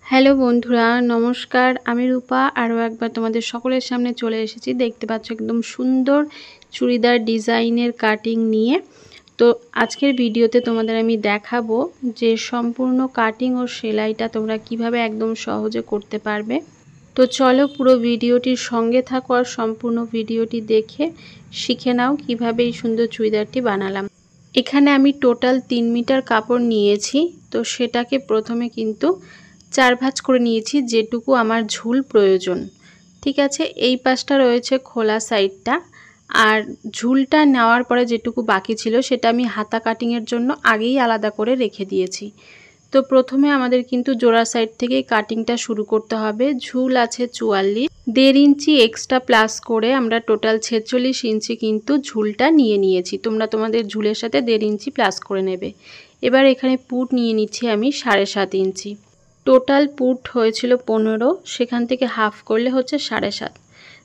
Hello বন্ধুরা, নমস্কার। আমি রূপা আরও একবার তোমাদের সকলের সামনে চলে এসেছি। দেখতে পাচ্ছ একদম সুন্দর চুড়িদার ডিজাইনের কাটিং নিয়ে। তো আজকের ভিডিওতে তোমাদের আমি দেখাবো যে সম্পূর্ণ কাটিং ও সেলাইটা তোমরা কিভাবে একদম সহজে করতে পারবে। তো চলো পুরো ভিডিওটির সঙ্গে থাকো আর সম্পূর্ণ ভিডিওটি দেখে শিখে নাও কিভাবে এই সুন্দর চুড়িদারটি বানালাম। এখানে আমি টোটাল 3 মিটার কাপড় নিয়েছি। তো সেটাকে প্রথমে কিন্তু 4 ভাঁজ করে নিয়েছি, যেটুকু আমার ঝুল প্রয়োজন। ঠিক আছে, এই পাশটা রয়েছে খোলা সাইডটা, আর ঝুলটা নেওয়ার পরে যেটুকু বাকি ছিল সেটা আমি হাতা কাটিংয়ের জন্য আগেই আলাদা করে রেখে দিয়েছি। তো প্রথমে আমাদের কিন্তু জোড়া সাইড থেকেই কাটিংটা শুরু করতে হবে। ঝুল আছে 44, 1.5 ইঞ্চি এক্সট্রা প্লাস করে আমরা টোটাল 46 ইঞ্চি কিন্তু ঝুলটা নিয়েছি। তোমরা তোমাদের ঝুলের সাথে 1.5 ইঞ্চি প্লাস করে নেবে। এবার এখানে পুট নিয়ে নিচ্ছি আমি 7.5 ইঞ্চি। টোটাল পুট হয়েছিল 15, সেখান থেকে হাফ করলে হচ্ছে 7.5।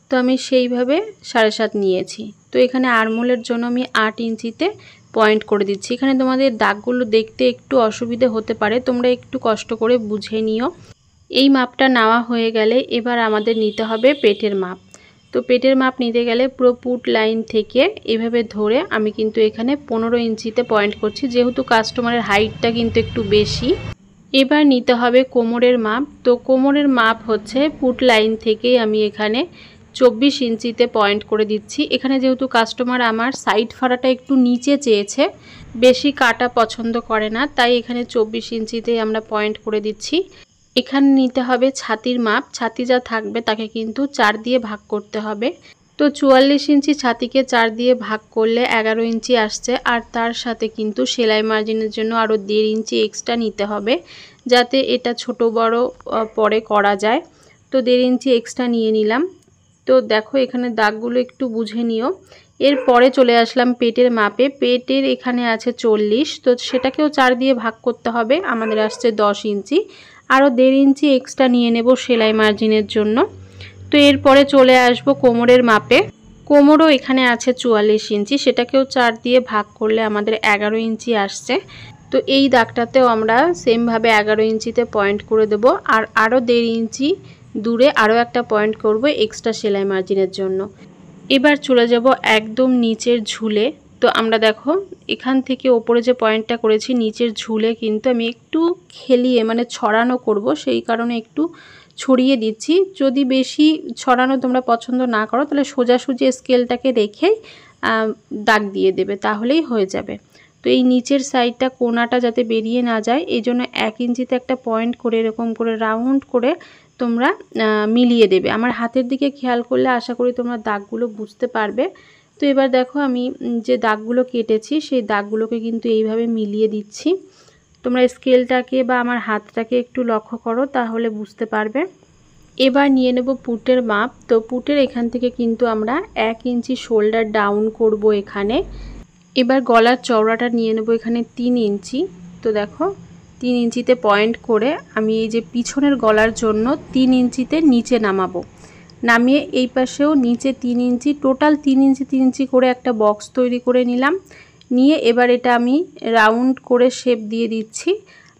তো আমি সেইভাবে 7.5 নিয়েছি। তো এখানে আরমোলের জন্য আমি 8 ইঞ্চিতে পয়েন্ট করে দিচ্ছি। এখানে তোমাদের দাগগুলো দেখতে একটু অসুবিধে হতে পারে, তোমরা একটু কষ্ট করে বুঝে নিও। এই মাপটা নেওয়া হয়ে গেলে এবার আমাদের নিতে হবে পেটের মাপ। তো পেটের মাপ নিতে গেলে পুরো পুট লাইন থেকে এভাবে ধরে আমি কিন্তু এখানে 15 ইঞ্চিতে পয়েন্ট করছি, যেহেতু কাস্টমারের হাইটটা কিন্তু একটু বেশি। এবার নিতে হবে কোমরের মাপ। তো কোমরের মাপ হচ্ছে পুট লাইন থেকেই আমি এখানে 24 ইঞ্চিতে পয়েন্ট করে দিচ্ছি। এখানে যেহেতু কাস্টমার আমার সাইড ফাড়াটা একটু নিচে চেয়েছে, বেশি কাটা পছন্দ করে না, তাই এখানে 24 ইঞ্চিতে আমরা পয়েন্ট করে দিচ্ছি। এখানে নিতে হবে ছাতির মাপ। ছাতি যা থাকবে তাকে কিন্তু 4 দিয়ে ভাগ করতে হবে। তো 44 ইঞ্চি ছাতিকে 4 দিয়ে ভাগ করলে 11 ইঞ্চি আসছে, আর তার সাথে কিন্তু সেলাই মার্জিনের জন্য আরও 1.5 ইঞ্চি এক্সট্রা নিতে হবে, যাতে এটা ছোট বড় পরে করা যায়। তো 1.5 ইঞ্চি এক্সট্রা নিয়ে নিলাম। তো দেখো এখানে দাগগুলো একটু বুঝে নিও। এরপরে চলে আসলাম পেটের মাপে। পেটের এখানে আছে 40, তো সেটাকেও 4 দিয়ে ভাগ করতে হবে, আমাদের আসছে 10 ইঞ্চি। আরও 1.5 ইঞ্চি এক্সট্রা নিয়ে নেব সেলাই মার্জিনের জন্য। তো এরপরে চলে আসব কোমরের মাপে। কোমরও এখানে আছে 44 ইঞ্চি, সেটাকেও 4 দিয়ে ভাগ করলে আমাদের 11 ইঞ্চি আসছে। তো এই দাগটাতেও আমরা সেমভাবে 11 ইঞ্চিতে পয়েন্ট করে দেব, আর আরও 1.5 ইঞ্চি দূরে আরও একটা পয়েন্ট করব এক্সট্রা সেলাই মার্জিনের জন্য। এবার চলে যাব একদম নিচের ঝুলে। তো আমরা দেখো এখান থেকে ওপরে যে পয়েন্টটা করেছি নিচের ঝুলে কিন্তু আমি একটু খেলিয়ে মানে ছড়ানো করব, সেই কারণে একটু ছড়িয়ে দিচ্ছি। যদি বেশি ছড়ানো তোমরা পছন্দ না করো তাহলে সোজাসুজি স্কেলটাকে রেখেই দাগ দিয়ে দেবে, তাহলেই হয়ে যাবে। তো এই নিচের সাইডটা কোনাটা যাতে বেরিয়ে না যায়, এই জন্য 1 ইঞ্চিতে একটা পয়েন্ট করে এরকম করে রাউন্ড করে তোমরা মিলিয়ে দেবে। আমার হাতের দিকে খেয়াল করলে আশা করি তোমরা দাগগুলো বুঝতে পারবে। তো এবার দেখো আমি যে দাগগুলো কেটেছি সেই দাগগুলোকে কিন্তু এইভাবে মিলিয়ে দিচ্ছি। তোমরা স্কেলটাকে বা আমার হাতটাকে একটু লক্ষ্য করো, তাহলে বুঝতে পারবে। এবার নিয়ে নেব পুটের মাপ। তো পুটের এখান থেকে কিন্তু আমরা 1 ইঞ্চি শোল্ডার ডাউন করব এখানে। এবার গলার চওড়াটা নিয়ে নেব এখানে 3 ইঞ্চি। তো দেখো 3 ইঞ্চিতে পয়েন্ট করে আমি এই যে পিছনের গলার জন্য 3 ইঞ্চিতে নিচে নামাবো। নামিয়ে এই পাশেও নিচে 3 ইঞ্চি, টোটাল 3 ইঞ্চি 3 ইঞ্চি করে একটা বক্স তৈরি করে নিলাম। নিয়ে এবার এটা আমি রাউন্ড করে শেপ দিয়ে দিচ্ছি।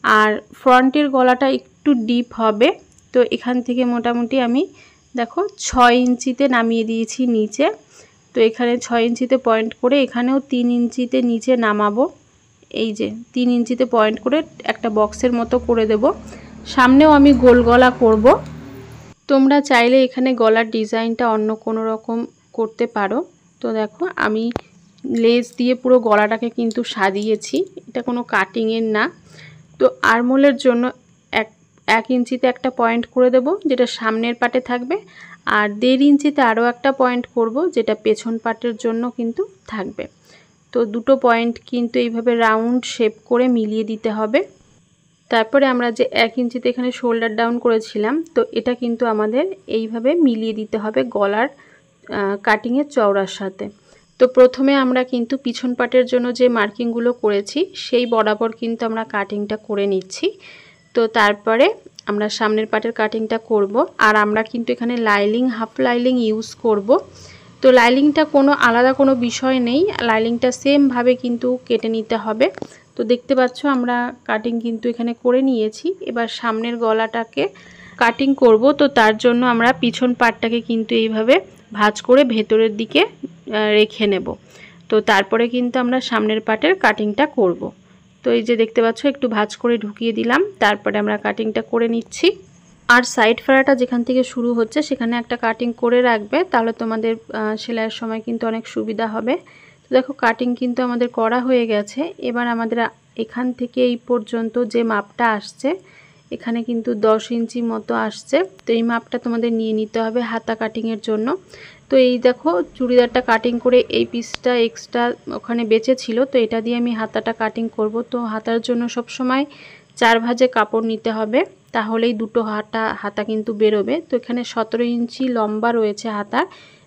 আর ফ্রন্টের গলাটা একটু ডিপ হবে। তো এখান থেকে মোটামুটি আমি দেখো 6 ইঞ্চিতে নামিয়ে দিয়েছি নিচে। তো এখানে 6 ইঞ্চিতে পয়েন্ট করে এখানেও 3 ইঞ্চিতে নিচে নামাবো। এই যে 3 ইঞ্চিতে পয়েন্ট করে একটা বক্সের মতো করে দেব। সামনেও আমি গোল গলা করব। তোমরা চাইলে এখানে গলার ডিজাইনটা অন্য কোনো রকম করতে পারো। তো দেখো আমি লেস দিয়ে পুরো গলাটাকে কিন্তু সাজিয়েছি, এটা কোনো কাটিংয়ের না। তো আরমোলের জন্য 1 ইঞ্চিতে একটা পয়েন্ট করে দেব, যেটা সামনের পাটে থাকবে। আর 1.5 ইঞ্চিতে আরও একটা পয়েন্ট করব, যেটা পেছন পাটের জন্য কিন্তু থাকবে। তো দুটো পয়েন্ট কিন্তু এইভাবে রাউন্ড শেপ করে মিলিয়ে দিতে হবে। তারপরে আমরা যে 1 ইঞ্চিতে এখানে শোল্ডার ডাউন করেছিলাম, তো এটা কিন্তু আমাদের এইভাবে মিলিয়ে দিতে হবে গলার কাটিংয়ের চওড়ার সাথে। তো প্রথমে আমরা কিন্তু পিছন পাটের জন্য যে মার্কিংগুলো করেছি সেই বরাবর কিন্তু আমরা কাটিংটা করে নিচ্ছি। তো তারপরে আমরা সামনের পাটের কাটিংটা করব। আর আমরা কিন্তু এখানে লাইলিং, হাফ লাইলিং ইউজ করব। তো লাইলিংটা কোনো আলাদা কোনো বিষয় নেই, লাইলিংটা সেমভাবে কিন্তু কেটে নিতে হবে। তো তো দেখতে পাচ্ছ আমরা কাটিং কিন্তু এখানে করে নিয়েছি। এবার সামনের গলাটাকে কাটিং করব। তো তার জন্য আমরা পিছন পাটটাকে কিন্তু এইভাবে ভাঁজ করে ভেতরের দিকে রেখে নেব। তো তারপরে কিন্তু আমরা সামনের পাটের কাটিংটা করব। তো এই যে দেখতে পাচ্ছ একটু ভাঁজ করে ঢুকিয়ে দিলাম, তারপরে আমরা কাটিংটা করে নিচ্ছি। আর সাইড ফেরাটা যেখান থেকে শুরু হচ্ছে সেখানে একটা কাটিং করে রাখবে, তাহলে তোমাদের সেলাইয়ের সময় কিন্তু অনেক সুবিধা হবে। তো দেখো কাটিং কিন্তু আমাদের করা হয়ে গেছে। এবার আমাদের এখান থেকে এই পর্যন্ত যে মাপটা আসছে, এখানে কিন্তু 10 ইঞ্চি মতো আসছে। তো এই মাপটা তোমাদের নিয়ে নিতে হবে হাতা কাটিংয়ের জন্য। তো এই দেখো চুড়িদারটা কাটিং করে এই পিসটা এক্সট্রা ওখানে বেঁচে ছিল, তো এটা দিয়ে আমি হাতাটা কাটিং করব। তো হাতার জন্য সব সময় 4 ভাঁজে কাপড় নিতে হবে, তাহলেই দুটো হাতা কিন্তু বেরোবে। তো এখানে 17 ইঞ্চি লম্বা রয়েছে হাতা,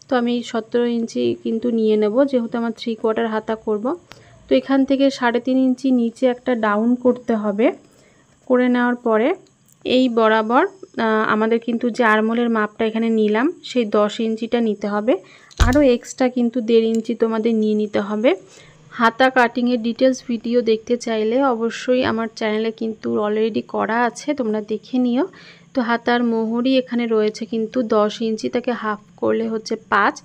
তো আমি 17 ইঞ্চি কিন্তু নিয়ে নেব, যেহেতু আমার 3/4 হাতা করব। তো এখান থেকে 3.5 ইঞ্চি নিচে একটা ডাউন করতে হবে। করে নেওয়ার পরে এই বরাবর আমাদের কিন্তু যে আরমোলের মাপটা এখানে নিলাম সেই 10 ইঞ্চিটা নিতে হবে। আরও এক্সট্রা কিন্তু 1.5 ইঞ্চি তোমাদের নিয়ে নিতে হবে। হাতা কাটিংয়ের ডিটেলস ভিডিও দেখতে চাইলে অবশ্যই আমার চ্যানেলে কিন্তু অলরেডি করা আছে, তোমরা দেখে নিও। তো হাতার মোহরি এখানে রয়েছে কিন্তু 10 ইঞ্চি, তাকে হাফ করলে হচ্ছে 5,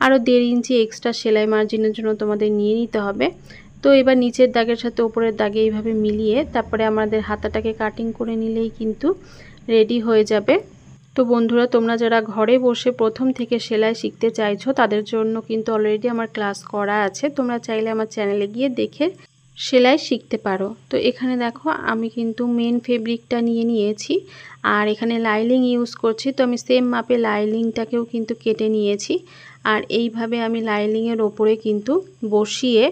আরও 1.5 ইঞ্চি এক্সট্রা সেলাই মার্জিনের জন্য তোমাদের নিয়ে নিতে হবে। তো এবার নিচের দাগের সাথে উপরের দাগে এইভাবে মিলিয়ে তারপরে আমাদের হাতাটাকে কাটিং করে নিলেই কিন্তু রেডি হয়ে যাবে। তো বন্ধুরা, তোমরা যারা ঘরে বসে প্রথম থেকে সেলাই শিখতে চাইছো তাদের জন্য কিন্তু অলরেডি আমার ক্লাস করা আছে, তোমরা চাইলে আমার চ্যানেলে গিয়ে দেখে সেলাই শিখতে পারো। তো এখানে দেখো আমি কিন্তু মেন ফেব্রিকটা নিয়ে নিয়েছি আর এখানে লাইলিং ইউজ করছি। তো আমি সেম মাপে লাইলিংটাকেও কিন্তু কেটে নিয়েছি আর এইভাবে আমি লাইলিংয়ের ওপরে কিন্তু বসিয়ে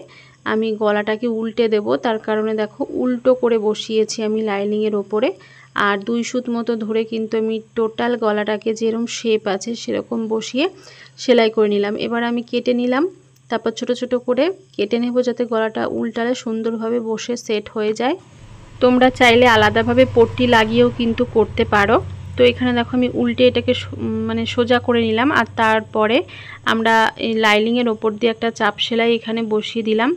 আমি গলাটাকে উল্টে দেব। তার কারণে দেখো উল্টো করে বসিয়েছি আমি লাইনিংয়ের ওপরে, আর 2 সুত মতো ধরে কিন্তু আমি টোটাল গলাটাকে যেরকম শেপ আছে সেরকম বসিয়ে সেলাই করে নিলাম। এবার আমি কেটে নিলাম, তারপর ছোট ছোট করে কেটে নেব যাতে গলাটা উল্টালে সুন্দরভাবে বসে সেট হয়ে যায়। তোমরা চাইলে আলাদাভাবে পট্টি লাগিয়েও কিন্তু করতে পারো। তো এখানে দেখো আমি উল্টে এটাকে মানে সোজা করে নিলাম আর তারপরে আমরা এই লাইনিংয়ের ওপর দিয়ে একটা চাপ সেলাই এখানে বসিয়ে দিলাম।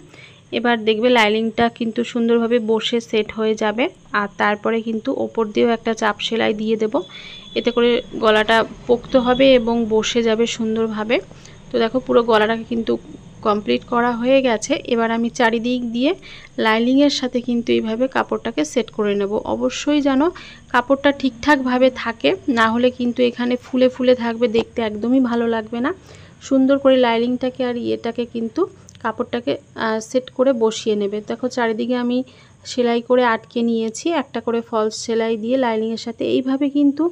এবার দেখবে লাইনিংটা কিন্তু সুন্দরভাবে বসে সেট হয়ে যাবে আর তারপরে কিন্তু ওপর দিয়েও একটা চাপ সেলাই দিয়ে দেব, এতে করে গলাটা পোক্ত হবে এবং বসে যাবে সুন্দরভাবে। তো দেখো পুরো গলাটাকে কিন্তু কমপ্লিট করা হয়ে গেছে। এবার আমি চারিদিক দিয়ে লাইনিংয়ের সাথে কিন্তু এইভাবে কাপড়টাকে সেট করে নেব। অবশ্যই যেন কাপড়টা ঠিকঠাকভাবে থাকে, না হলে কিন্তু এখানে ফুলে ফুলে থাকবে, দেখতে একদমই ভালো লাগবে না। সুন্দর করে লাইনিংটাকে আর ইয়েটাকে কিন্তু কাপড়টাকে সেট করে বসিয়ে নেবে। দেখো চারিদিকে আমি সেলাই করে আটকে নিয়েছি, একটা করে ফলস সেলাই দিয়ে লাইনিংয়ের সাথে। এইভাবে কিন্তু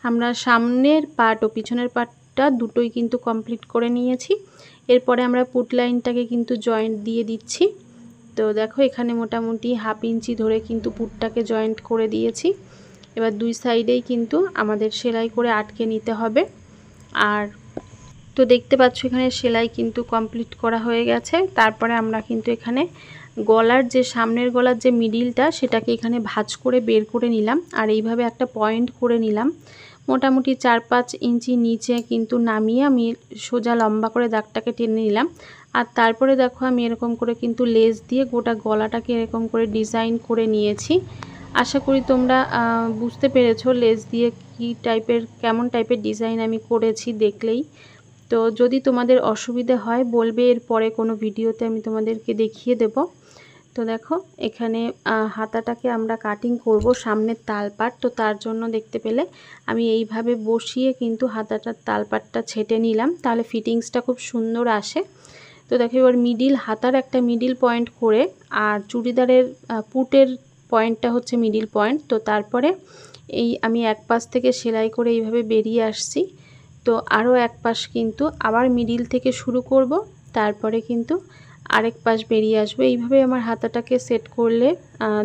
আমরা সামনের পার্ট ও পিছনের পার্টটা দুটোই কিন্তু কমপ্লিট করে নিয়েছি। এরপরে আমরা পুট লাইনটাকে কিন্তু জয়েন্ট দিয়ে দিচ্ছি। তো দেখো এখানে মোটামুটি 1/2 ইঞ্চি ধরে কিন্তু পুটটাকে জয়েন্ট করে দিয়েছি। এবার 2 সাইডেই কিন্তু আমাদের সেলাই করে আটকে নিতে হবে। আর তো দেখতে পাচ্ছ এখানে সেলাই কিন্তু কমপ্লিট করা হয়ে গেছে। তারপরে আমরা কিন্তু এখানে গলার যে সামনের গলার যে মিডিলটা সেটাকে এখানে ভাঁজ করে বের করে নিলাম আর এইভাবে একটা পয়েন্ট করে নিলাম। মোটামুটি 4-5 ইঞ্চি নিচে কিন্তু নামিয়ে আমি সোজা লম্বা করে দাগটাকে টেনে নিলাম। আর তারপরে দেখো আমি এরকম করে কিন্তু লেস দিয়ে গোটা গলাটাকে এরকম করে ডিজাইন করে নিয়েছি। আশা করি তোমরা বুঝতে পেরেছো লেস দিয়ে কি টাইপের কেমন টাইপের ডিজাইন আমি করেছি দেখলেই। তো যদি তোমাদের অসুবিধা হয় বলবে, এর পরে কোনো ভিডিওতে আমি তোমাদেরকে দেখিয়ে দেব। তো দেখো এখানে হাতাটাকে আমরা কাটিং করব সামনের তালপাট। তো তার জন্য দেখতে পেলে আমি এইভাবে বসিয়ে কিন্তু হাতাটার তালপাটটা ছেটে নিলাম, তাহলে ফিটিংসটা খুব সুন্দর আসে। তো দেখো এবার হাতার একটা মিডিল পয়েন্ট করে আর চুড়িদারের পুটের পয়েন্টটা হচ্ছে মিডিল পয়েন্ট। তো তারপরে এই আমি এক পাশ থেকে সেলাই করে এইভাবে বেরিয়ে আসছি। তো আরও এক পাশ কিন্তু আবার মিডিল থেকে শুরু করব, তারপরে কিন্তু আরেক পাশ বেরিয়ে আসবে। এইভাবে আমার হাতাটাকে সেট করলে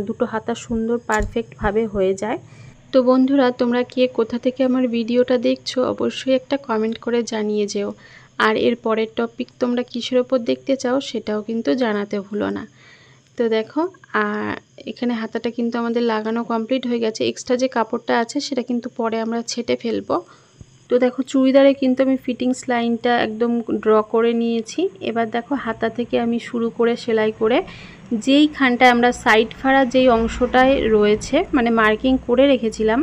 দুটো হাতা সুন্দর পারফেক্টভাবে হয়ে যায়। তো বন্ধুরা, তোমরা কে কোথা থেকে আমার ভিডিওটা দেখছো অবশ্যই একটা কমেন্ট করে জানিয়ে যেও। আর এর পরের টপিক তোমরা কিসের ওপর দেখতে চাও সেটাও কিন্তু জানাতে ভুলো না। তো দেখো এখানে হাতাটা কিন্তু আমাদের লাগানো কমপ্লিট হয়ে গেছে। এক্সট্রা যে কাপড়টা আছে সেটা কিন্তু পরে আমরা ছেটে ফেলবো। তো দেখো চুড়িদারে কিন্তু আমি ফিটিংস লাইনটা একদম ড্র করে নিয়েছি। এবার দেখো হাতা থেকে আমি শুরু করে সেলাই করে যেইখানটায় আমরা সাইড ফাড়া যেই অংশটায় রয়েছে মানে মার্কিং করে রেখেছিলাম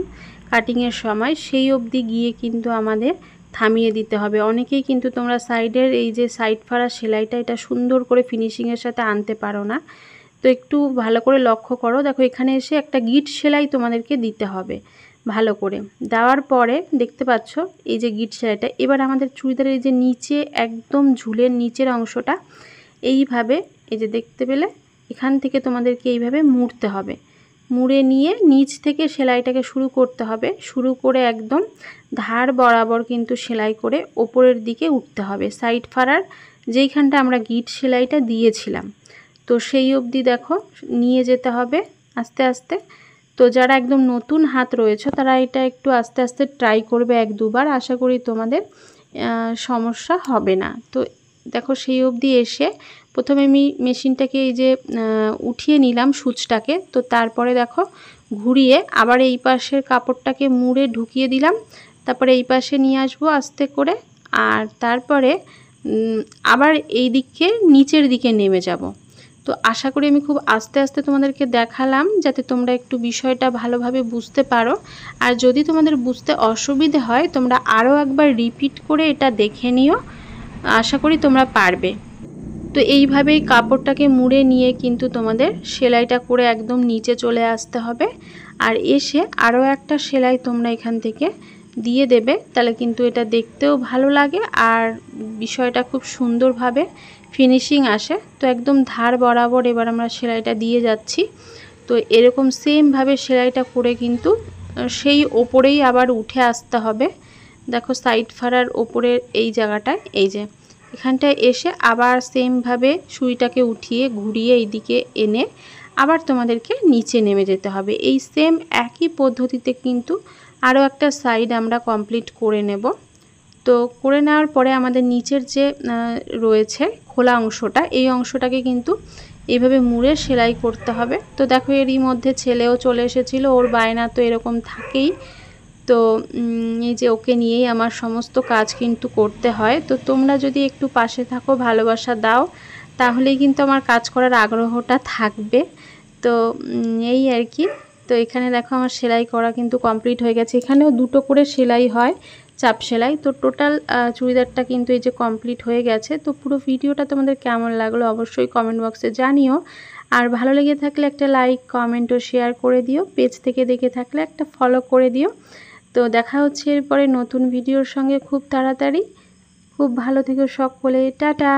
কাটিংয়ের সময়, সেই অবধি গিয়ে কিন্তু আমাদের থামিয়ে দিতে হবে। অনেকেই কিন্তু তোমরা সাইডের এই যে সাইড ফাড়া সেলাইটা এটা সুন্দর করে ফিনিশিংয়ের সাথে আনতে পারো না। তো একটু ভালো করে লক্ষ্য করো। দেখো এখানে এসে একটা গিট সেলাই তোমাদেরকে দিতে হবে ভালো করে। দেওয়ার পরে দেখতে পাচ্ছ এই যে গিট সেলাইটা, এবার আমাদের চুড়িদারের এই যে নিচে একদম ঝুলের নিচের অংশটা এইভাবে এই যে দেখতে পেলে এখান থেকে তোমাদেরকে এইভাবে মুড়তে হবে। মুড়ে নিয়ে নিচ থেকে সেলাইটাকে শুরু করতে হবে। শুরু করে একদম ধার বরাবর কিন্তু সেলাই করে ওপরের দিকে উঠতে হবে, সাইড ফাড়ার যেইখানটা আমরা গিট সেলাইটা দিয়েছিলাম। তো সেই অবধি দেখো নিয়ে যেতে হবে আস্তে আস্তে। তো যারা একদম নতুন হাত রয়েছে তারা এটা একটু আস্তে আস্তে ট্রাই করবে 1-2 বার, আশা করি তোমাদের সমস্যা হবে না। তো দেখো সেই অবধি এসে প্রথমে আমি মেশিনটাকে এই যে উঠিয়ে নিলাম সূচটাকে। তো তারপরে দেখো ঘুরিয়ে আবার এই পাশের কাপড়টাকে মুড়ে ঢুকিয়ে দিলাম, তারপরে এই পাশে নিয়ে আসবো আস্তে করে, আর তারপরে আবার এই দিকে নিচের দিকে নেমে যাব। তো আশা করি আমি খুব আস্তে আস্তে তোমাদেরকে দেখালাম যাতে তোমরা একটু বিষয়টা ভালোভাবে বুঝতে পারো। আর যদি তোমাদের বুঝতে অসুবিধে হয় তোমরা আরও একবার রিপিট করে এটা দেখে নিও, আশা করি তোমরা পারবে। তো এইভাবেই কাপড়টাকে মুড়ে নিয়ে কিন্তু তোমাদের সেলাইটা করে একদম নিচে চলে আসতে হবে। আর এসে আরও একটা সেলাই তোমরা এখান থেকে দিয়ে দেবে, তাহলে কিন্তু এটা দেখতেও ভালো লাগে আর বিষয়টা খুব সুন্দরভাবে ফিনিশিং আসে। তো একদম ধার বরাবর এবার আমরা সেলাইটা দিয়ে যাচ্ছি। তো এরকম সেমভাবে সেলাইটা করে কিন্তু সেই ওপরেই আবার উঠে আসতে হবে। দেখো সাইড ফাড়ার ওপরের এই জায়গাটায় এই যে এখানটায় এসে আবার সেমভাবে সুইটাকে উঠিয়ে ঘুরিয়ে এইদিকে এনে আবার তোমাদেরকে নিচে নেমে যেতে হবে। এই সেম একই পদ্ধতিতে কিন্তু আরও একটা সাইড আমরা কমপ্লিট করে নেব। তো করে নেওয়ার পরে আমাদের নিচের যে রয়েছে খোলা অংশটা, এই অংশটাকে কিন্তু এইভাবে মুড়ে সেলাই করতে হবে। তো দেখো এরই মধ্যে ছেলেও চলে এসেছিলো, ওর বায়না তো এরকম থাকেই। তো এই যে ওকে নিয়েই আমার সমস্ত কাজ কিন্তু করতে হয়। তো তোমরা যদি একটু পাশে থাকো, ভালোবাসা দাও, তাহলেই কিন্তু আমার কাজ করার আগ্রহটা থাকবে। তো এই আর কি। তো এখানে দেখো আমার সেলাই করা কিন্তু কমপ্লিট হয়ে গেছে। এখানেও 2টো করে সেলাই হয়, চাপ সেলাই। তো টোটাল চুড়িদারটা কিন্তু এই যে কমপ্লিট হয়ে গেছে। তো পুরো ভিডিওটা তোমাদের কেমন লাগলো অবশ্যই কমেন্ট বক্সে জানিও। আর ভালো লেগে থাকলে একটা লাইক, কমেন্ট ও শেয়ার করে দিও। পেজ থেকে দেখে থাকলে একটা ফলো করে দিও। তো দেখা হচ্ছে এরপরে নতুন ভিডিওর সঙ্গে খুব তাড়াতাড়ি। খুব ভালো থেকো সকলে, টাটা।